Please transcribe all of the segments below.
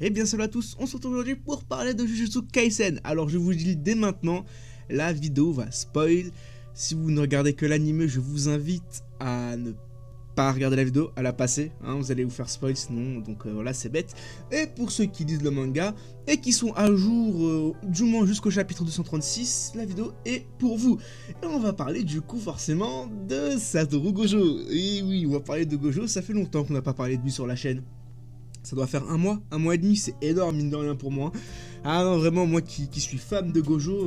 Et bien salut à tous, on se retrouve aujourd'hui pour parler de Jujutsu Kaisen. Alors je vous dis dès maintenant, la vidéo va spoil. Si vous ne regardez que l'anime, je vous invite à ne pas regarder la vidéo, à la passer, hein, vous allez vous faire spoil sinon, donc voilà, c'est bête. Et pour ceux qui lisent le manga et qui sont à jour du moins jusqu'au chapitre 236, la vidéo est pour vous. Et on va parler du coup forcément de Satoru Gojo. Et oui, on va parler de Gojo, ça fait longtemps qu'on n'a pas parlé de lui sur la chaîne. Ça doit faire un mois et demi, c'est énorme mine de rien pour moi. Ah non, vraiment, moi qui suis fan de Gojo,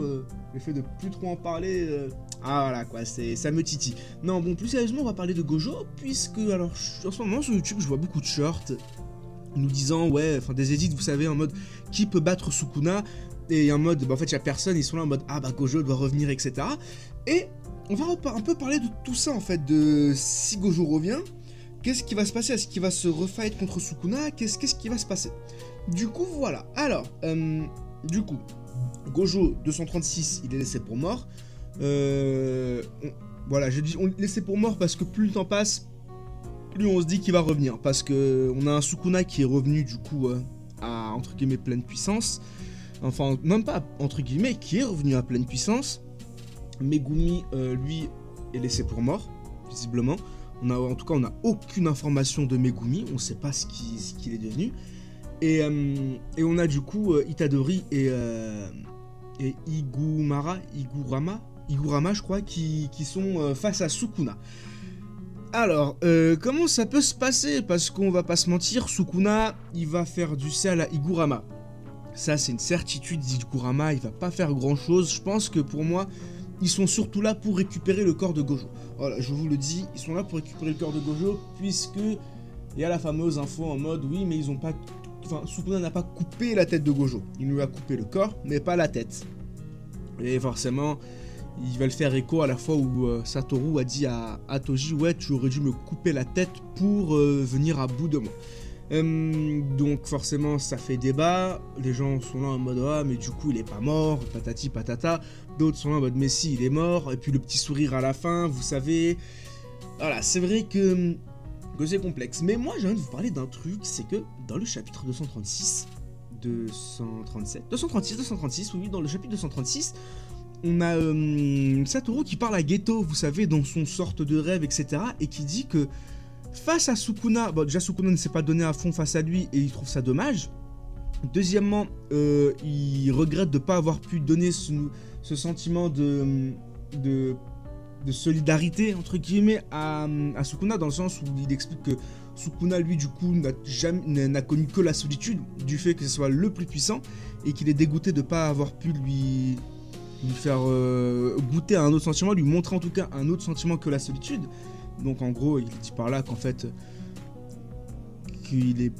le fait de plus trop en parler, ah voilà quoi, ça me titille. Non, bon, plus sérieusement, on va parler de Gojo, puisque, alors, en ce moment sur YouTube, je vois beaucoup de shorts nous disant, ouais, enfin des edits, vous savez, en mode, qui peut battre Sukuna, et en mode, bah en fait, il n'y a personne, ils sont là en mode, ah bah Gojo doit revenir, etc. Et on va un peu parler de tout ça, en fait, de si Gojo revient. Qu'est-ce qui va se passer? Est-ce qu'il va se refight contre Sukuna? Qu'est-ce qui va se passer? Du coup, voilà. Alors, du coup, Gojo 236, il est laissé pour mort. Voilà, j'ai dit on le laissait pour mort parce que plus le temps passe, plus on se dit qu'il va revenir. Parce que on a un Sukuna qui est revenu du coup à entre guillemets pleine puissance. Enfin, même pas entre guillemets, qui est revenu à pleine puissance. Megumi, lui, est laissé pour mort, visiblement. En tout cas, on n'a aucune information de Megumi, on ne sait pas ce qu'il est devenu. Et on a du coup Itadori et Igurama, je crois, qui sont face à Sukuna. Alors, comment ça peut se passer? Parce qu'on va pas se mentir, Sukuna, il va faire du sale à Igurama. Ça, c'est une certitude, Igurama, il va pas faire grand-chose. Je pense que pour moi, ils sont surtout là pour récupérer le corps de Gojo. Voilà, je vous le dis, ils sont là pour récupérer le corps de Gojo, puisque il y a la fameuse info en mode, oui, mais ils ont pas... Enfin, Sukuna n'a pas coupé la tête de Gojo. Il lui a coupé le corps, mais pas la tête. Et forcément, il va le faire écho à la fois où Satoru a dit à Toji, ouais, tu aurais dû me couper la tête pour venir à bout de moi. Donc forcément ça fait débat, les gens sont là en mode ah mais du coup il est pas mort, patati patata, d'autres sont là en mode mais si il est mort, et puis le petit sourire à la fin, vous savez, voilà, c'est vrai que c'est complexe, mais moi j'ai envie de vous parler d'un truc, c'est que dans le chapitre 236, oui, dans le chapitre 236, on a Satoru qui parle à Geto, vous savez, dans son sorte de rêve, etc., et qui dit que face à Sukuna, bon déjà Sukuna ne s'est pas donné à fond face à lui et il trouve ça dommage. Deuxièmement, il regrette de ne pas avoir pu donner ce sentiment de solidarité entre guillemets à Sukuna, dans le sens où il explique que Sukuna lui du coup n'a connu que la solitude du fait que ce soit le plus puissant et qu'il est dégoûté de ne pas avoir pu lui faire goûter à un autre sentiment, lui montrer en tout cas un autre sentiment que la solitude. Donc en gros, il dit par là qu'en fait, qu'il est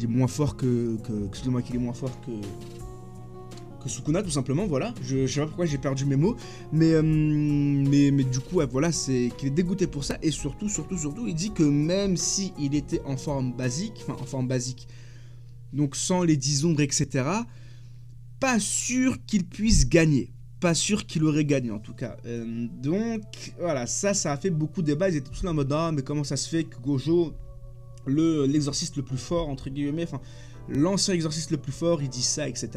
moins fort excusez-moi, qu'il est moins fort que Sukuna, tout simplement, voilà. Je sais pas pourquoi j'ai perdu mes mots, mais du coup, ouais, voilà, c'est qu'il est dégoûté pour ça, et surtout, il dit que même si il était en forme basique, donc sans les 10 ombres, etc., pas sûr qu'il puisse gagner. Pas sûr qu'il aurait gagné en tout cas. Donc voilà, ça a fait beaucoup de débats. Ils étaient tous là en mode ah mais comment ça se fait que Gojo, l'exorciste le plus fort entre guillemets, enfin l'ancien exorciste le plus fort, il dit ça, etc.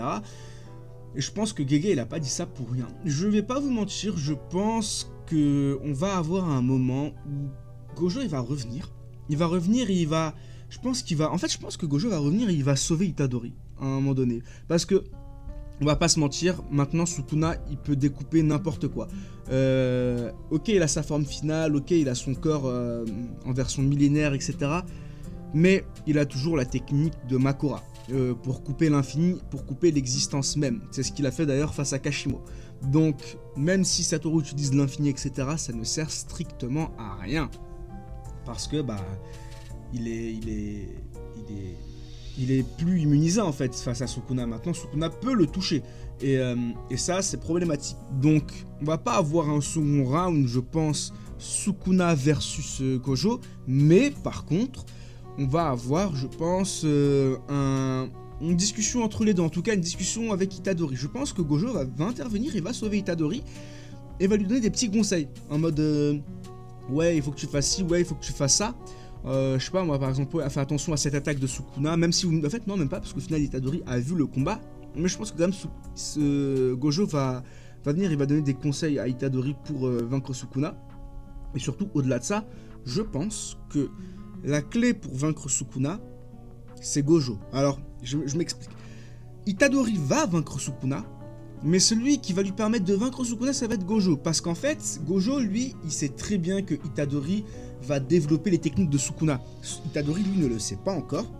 Et je pense que Gege il a pas dit ça pour rien. Je vais pas vous mentir, je pense que on va avoir un moment où Gojo il va revenir. Il va revenir et je pense que Gojo va revenir et il va sauver Itadori à un moment donné. Parce que on va pas se mentir, maintenant Sukuna il peut découper n'importe quoi. Ok, il a sa forme finale, ok, il a son corps en version millénaire, etc. Mais il a toujours la technique de Makora pour couper l'infini, pour couper l'existence même. C'est ce qu'il a fait d'ailleurs face à Kashimo. Donc, même si Satoru utilise l'infini, etc., ça ne sert strictement à rien. Parce que, bah, il est plus immunisé en fait face à Sukuna. Maintenant Sukuna peut le toucher et ça c'est problématique. Donc on va pas avoir un second round, je pense, Sukuna versus Gojo, mais par contre on va avoir, je pense, une discussion entre les deux, en tout cas une discussion avec Itadori. Je pense que Gojo va intervenir et va sauver Itadori et va lui donner des petits conseils en mode ouais il faut que tu fasses ci, ouais il faut que tu fasses ça. je sais pas moi par exemple à faire attention à cette attaque de Sukuna, même si vous... En fait non même pas, parce qu'au final Itadori a vu le combat, mais je pense que quand même Gojo va venir, il va donner des conseils à Itadori pour vaincre Sukuna. Et surtout au-delà de ça, je pense que la clé pour vaincre Sukuna, c'est Gojo. Alors je m'explique. Itadori va vaincre Sukuna, mais celui qui va lui permettre de vaincre Sukuna, ça va être Gojo. Parce qu'en fait, Gojo, lui, il sait très bien que Itadori va développer les techniques de Sukuna. Itadori, lui, ne le sait pas encore.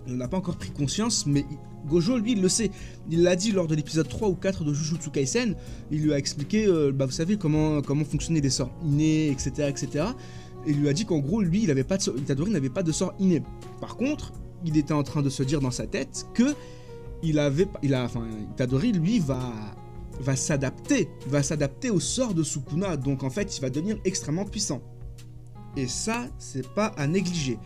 Il n'en a pas encore pris conscience, mais Gojo, lui, il le sait. Il l'a dit lors de l'épisode 3 ou 4 de Jujutsu Kaisen. Il lui a expliqué, vous savez, comment fonctionnaient les sorts innés, etc., etc. Et il lui a dit qu'en gros, lui, Itadori n'avait pas de sort inné. Par contre, il était en train de se dire dans sa tête que Itadori, lui, va s'adapter au sort de Sukuna, donc en fait, il va devenir extrêmement puissant. Et ça, c'est pas à négliger.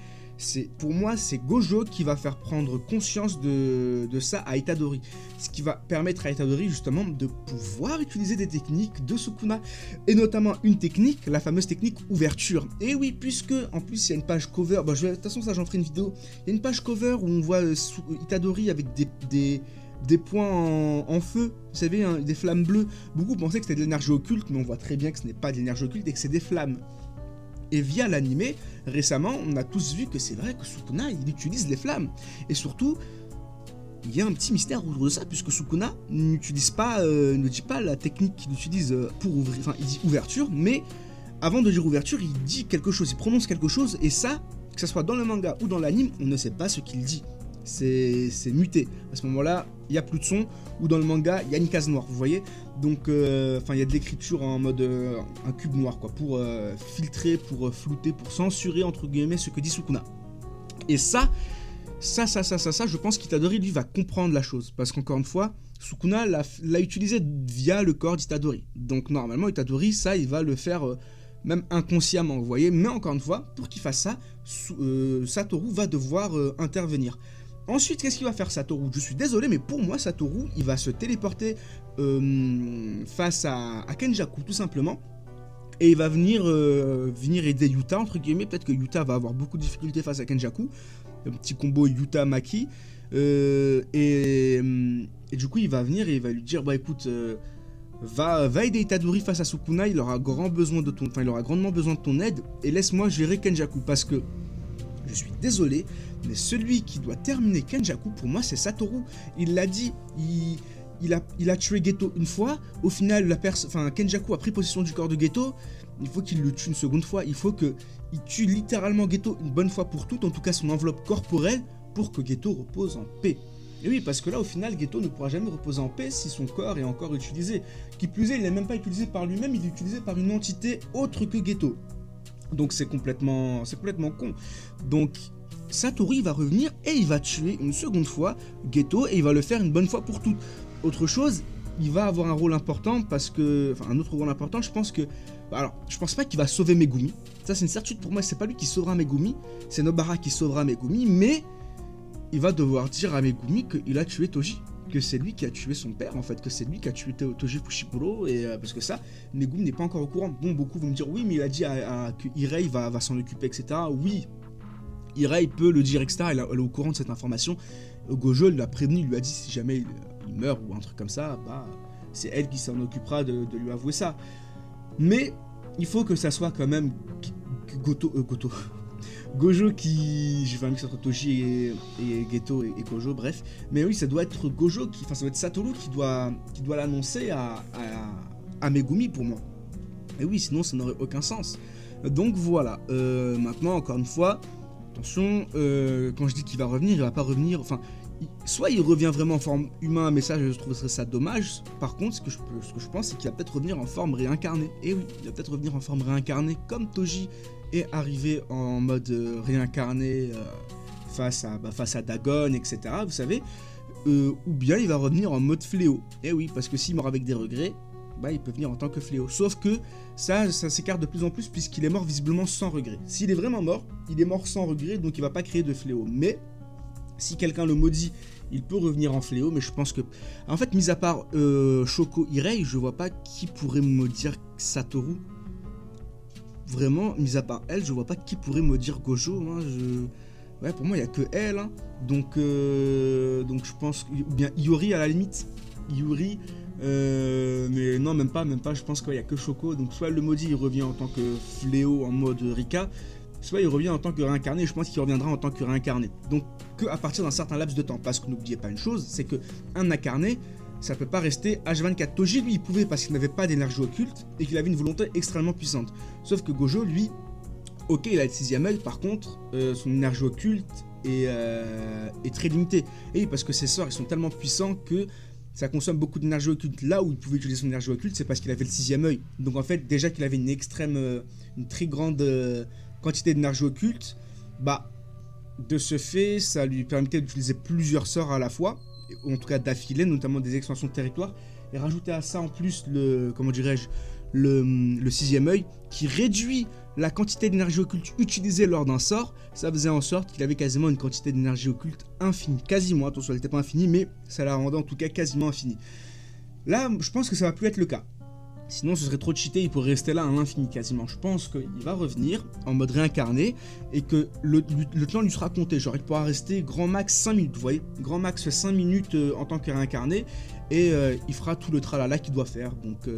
Pour moi, c'est Gojo qui va faire prendre conscience de ça à Itadori. Ce qui va permettre à Itadori, justement, de pouvoir utiliser des techniques de Sukuna. Et notamment une technique, la fameuse technique ouverture. Et oui, puisque, en plus, il y a une page cover. De toute façon, ça, j'en ferai une vidéo. Il y a une page cover où on voit Itadori avec des points en feu. Vous savez, hein, des flammes bleues. Beaucoup pensaient que c'était de l'énergie occulte, mais on voit très bien que ce n'est pas de l'énergie occulte et que c'est des flammes. Et via l'animé, récemment, on a tous vu que c'est vrai que Sukuna, il utilise les flammes. Et surtout, il y a un petit mystère autour de ça, puisque Sukuna ne dit pas la technique qu'il utilise pour ouvrir, enfin, il dit ouverture, mais avant de dire ouverture, il dit quelque chose, il prononce quelque chose, et ça, que ce soit dans le manga ou dans l'anime, on ne sait pas ce qu'il dit. C'est muté. À ce moment-là, il n'y a plus de son, ou dans le manga, il y a une case noire, vous voyez. Donc, il y a de l'écriture en mode un cube noir, quoi, pour filtrer, pour flouter, pour censurer, entre guillemets, ce que dit Sukuna. Et ça, je pense qu'Itadori, lui, va comprendre la chose. Parce qu'encore une fois, Sukuna l'a utilisé via le corps d'Itadori. Donc, normalement, Itadori, ça, il va le faire même inconsciemment, vous voyez. Mais encore une fois, pour qu'il fasse ça, Satoru va devoir intervenir. Ensuite, qu'est-ce qu'il va faire Satoru? Je suis désolé, mais pour moi, Satoru, il va se téléporter face à Kenjaku, tout simplement. Et il va venir aider Yuta, entre guillemets. Peut-être que Yuta va avoir beaucoup de difficultés face à Kenjaku. Un petit combo Yuta-Maki. Et du coup, il va venir et il va lui dire, bah écoute, va aider Itadori face à Sukuna, il aura grandement besoin de ton aide. Et laisse-moi gérer Kenjaku, parce que, je suis désolé, mais celui qui doit terminer Kenjaku, pour moi, c'est Satoru. Il l'a dit, il a tué Geto une fois. Au final, Kenjaku a pris possession du corps de Geto. Il faut qu'il le tue une seconde fois. Il faut qu'il tue littéralement Geto une bonne fois pour toutes, en tout cas son enveloppe corporelle, pour que Geto repose en paix. Et oui, parce que là, au final, Geto ne pourra jamais reposer en paix si son corps est encore utilisé. Qui plus est, il n'est même pas utilisé par lui-même, il est utilisé par une entité autre que Geto. Donc c'est complètement con. Donc Satoru va revenir et il va tuer une seconde fois Geto et il va le faire une bonne fois pour toutes. Autre chose, il va avoir un rôle important parce que... Enfin, un autre rôle important, je pense que... Alors, je pense pas qu'il va sauver Megumi. Ça, c'est une certitude pour moi, c'est pas lui qui sauvera Megumi. C'est Nobara qui sauvera Megumi, mais... il va devoir dire à Megumi qu'il a tué Toji. Que c'est lui qui a tué son père, en fait. Que c'est lui qui a tué Toji Fushipuro. Et parce que ça, Megumi n'est pas encore au courant. Bon, beaucoup vont me dire, oui, mais il a dit que Irei va s'en occuper, etc. Oui, Irei peut le dire, etc. Elle est au courant de cette information. Gojo l'a prévenu, il lui a dit, si jamais il meurt ou un truc comme ça, bah, c'est elle qui s'en occupera de lui avouer ça. Mais il faut que ça soit quand même Gojo qui... J'ai fait un mix entre Toji et Geto et Gojo, bref. Mais oui, ça doit être Gojo, ça doit être Satoru qui doit l'annoncer à Megumi pour moi. Et oui, sinon ça n'aurait aucun sens. Donc voilà, maintenant encore une fois, attention, quand je dis qu'il va revenir, il va pas revenir, enfin... Soit il revient vraiment en forme humaine, mais ça je trouverais ça dommage. Par contre, ce que je pense, c'est qu'il va peut-être revenir en forme réincarnée. Et oui, il va peut-être revenir en forme réincarnée, comme Toji est arrivé en mode réincarné face à Dagon, etc. Vous savez, ou bien il va revenir en mode fléau. Et oui, parce que s'il meurt avec des regrets, bah il peut venir en tant que fléau. Sauf que ça s'écarte de plus en plus puisqu'il est mort visiblement sans regret. S'il est vraiment mort, il est mort sans regret, donc il va pas créer de fléau. Mais si quelqu'un le maudit, il peut revenir en fléau, mais je pense que... En fait, mis à part Shoko Irei, je vois pas qui pourrait maudire Satoru. vraiment, mis à part elle, je vois pas qui pourrait maudire Gojo. Hein, ouais, pour moi, il y a que elle. Hein. Donc je pense, ou bien Iori à la limite. Iori, mais non, même pas. Je pense qu'il y a que Shoko. Donc soit le maudit, il revient en tant que fléau en mode Rika, soit il revient en tant que réincarné. Je pense qu'il reviendra en tant que réincarné. Donc que à partir d'un certain laps de temps. Parce que n'oubliez pas une chose, c'est que un incarné, ça peut pas rester H24. Toji, lui, il pouvait parce qu'il n'avait pas d'énergie occulte et qu'il avait une volonté extrêmement puissante. Sauf que Gojo, lui, ok, il a le 6ème œil, par contre, son énergie occulte est très limitée. Et parce que ses sorts, ils sont tellement puissants que ça consomme beaucoup d'énergie occulte. Là où il pouvait utiliser son énergie occulte, c'est parce qu'il avait le 6ème œil. Donc en fait, déjà qu'il avait une très grande quantité d'énergie occulte, bah, de ce fait, ça lui permettait d'utiliser plusieurs sorts à la fois, en tout cas d'affilée, notamment des extensions de territoire, et rajouter à ça en plus le 6ème œil, qui réduit la quantité d'énergie occulte utilisée lors d'un sort. Ça faisait en sorte qu'il avait quasiment une quantité d'énergie occulte infinie, quasiment, attention, elle n'était pas infinie, mais ça la rendait en tout cas quasiment infinie. Là, je pense que ça va plus être le cas. Sinon, ce serait trop cheaté, il pourrait rester là à l'infini quasiment. Je pense qu'il va revenir en mode réincarné et que le temps lui sera compté. Genre, il pourra rester grand max 5 minutes, vous voyez. Grand max fait 5 minutes en tant que réincarné et il fera tout le tralala qu'il doit faire. Donc,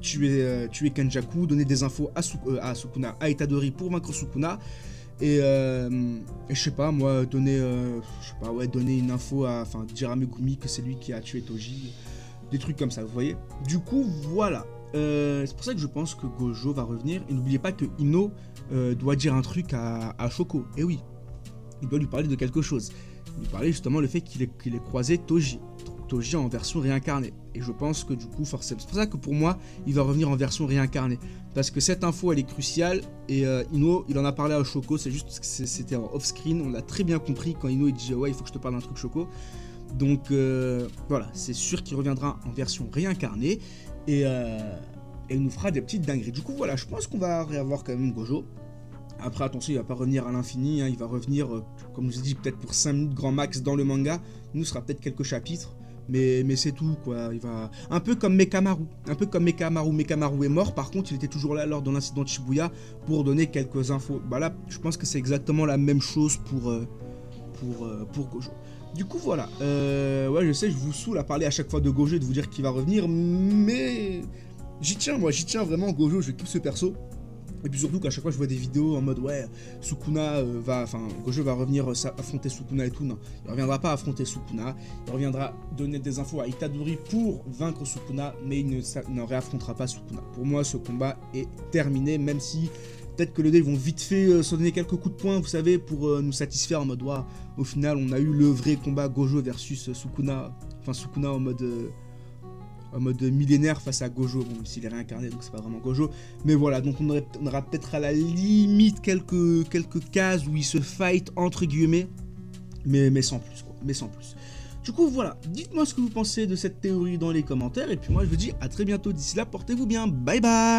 tuer Kenjaku, donner des infos à Sukuna, à Itadori pour vaincre Sukuna. Et je sais pas, moi, donner une info dire à Megumi que c'est lui qui a tué Toji. Des trucs comme ça, vous voyez. Du coup, voilà. C'est pour ça que je pense que Gojo va revenir. Et n'oubliez pas que Ino doit dire un truc à Shoko. Et oui, il doit lui parler de quelque chose. Il lui parlait justement le fait qu'il ait croisé Toji. Toji en version réincarnée. Et je pense que du coup, forcément, c'est pour ça que pour moi, il va revenir en version réincarnée. Parce que cette info, elle est cruciale. Et Ino, il en a parlé à Shoko. C'est juste que c'était en off-screen. On l'a très bien compris quand Ino il dit ouais, il faut que je te parle d'un truc, Shoko. Donc voilà, c'est sûr qu'il reviendra en version réincarnée. Et il nous fera des petites dingueries. Du coup, voilà, je pense qu'on va réavoir quand même Gojo. Après, attention, il va pas revenir à l'infini. Hein, il va revenir, comme je vous ai dit, peut-être pour 5 minutes grand max dans le manga. Nous, ce sera peut-être quelques chapitres. Mais c'est tout, quoi. Il va... Un peu comme Mekamaru. Mekamaru est mort. Par contre, il était toujours là lors de l'incident de Shibuya pour donner quelques infos. Bah là, je pense que c'est exactement la même chose pour Gojo. Du coup, voilà. Ouais, je sais, je vous saoule à parler à chaque fois de Gojo et de vous dire qu'il va revenir, mais j'y tiens vraiment, Gojo, je kiffe ce perso. Et puis surtout qu'à chaque fois je vois des vidéos en mode ouais, Gojo va revenir affronter Sukuna et tout, non, il reviendra pas affronter Sukuna, il reviendra donner des infos à Itadori pour vaincre Sukuna, mais il ne réaffrontera pas Sukuna. Pour moi, ce combat est terminé, même si peut-être que les deux vont vite fait se donner quelques coups de poing, vous savez, pour nous satisfaire en mode ouais, au final on a eu le vrai combat Gojo versus Sukuna, Sukuna en mode millénaire face à Gojo, bon, même s'il est réincarné, donc c'est pas vraiment Gojo, mais voilà, donc on aura peut-être à la limite quelques cases où ils se fight entre guillemets, mais sans plus, quoi, Du coup, voilà, dites-moi ce que vous pensez de cette théorie dans les commentaires, et puis moi je vous dis à très bientôt, d'ici là, portez-vous bien, bye bye.